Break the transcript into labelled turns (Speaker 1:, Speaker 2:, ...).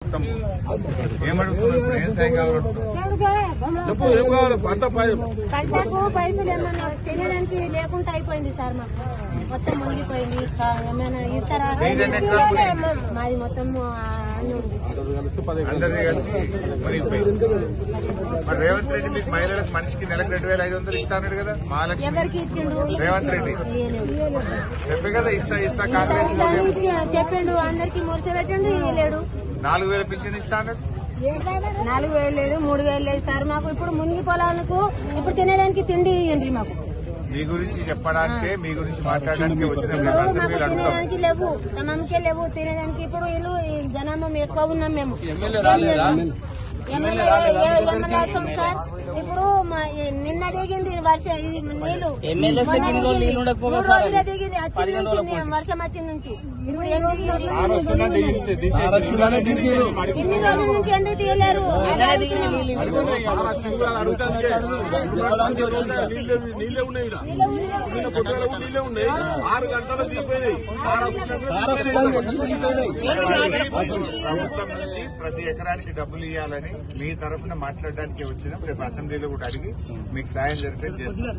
Speaker 1: మొత్తం ఏమడుగుతున్నారు? ఏం సాయం కావాలి?
Speaker 2: చెప్పు, ఏం కావాలి?
Speaker 3: పంటకు పైసలు ఏమన్నా తినేదానికి లేకుండా అయిపోయింది సార్. మాకు మొత్తం మునిగిపోయింది. ఏమైనా ఇస్తారా? మాది మొత్తం
Speaker 1: అందరినీ కలిసి మునిగిపోయింది. మరి రేవంత్ రెడ్డి మీకు మహిళలకు మనిషికి నెలకు 2,500 ఇస్తాడు కదా మహాలక్ష్మి.
Speaker 3: ఎవరికి ఇచ్చిండు?
Speaker 1: రేవంత్ రెడ్డి చెప్పే కదా ఇస్తా కాంగ్రెస్
Speaker 3: చెప్పిండు. అందరికి మురిసి పెట్టండి. ఇవ్వలేడు.
Speaker 1: 4,000 పింఛన్ ఇస్తా అన్నాడు.
Speaker 3: 4,000 లేదు, 3,000 లేదు సార్. మాకు ఇప్పుడు మునిగి పొలాలకు ఇప్పుడు తినేదానికి తిండి ఇవ్వండి. మాకు
Speaker 1: మీ గురించి చెప్పడానికే, మీ గురించి మాట్లాడడానికి వచ్చిన
Speaker 3: తినేదానికి లేవు, తమకే లేవు తినేదానికి. ఇప్పుడు వీళ్ళు జనాభా ఎక్కువ ఉన్నాం మేము. ఎమ్మెల్యే అవుతాం సార్. ఇప్పుడు నిన్న దిగింది వర్షం, ఇది నీళ్లు 3 రోజులే దిగింది. వర్షం వచ్చిన నుంచి ఇప్పుడు ఇన్ని రోజుల నుంచి ఎందుకు తీయలేరు?
Speaker 1: ప్రభుత్వం నుంచి ప్రతి ఎకరానికి డబ్బులు ఇవ్వాలని మీ తరఫున మాట్లాడడానికి వచ్చినాం. రేపు అసెంబ్లీలో కూడా అడిగి మీకు సాయం జరిపేది చేస్తాం.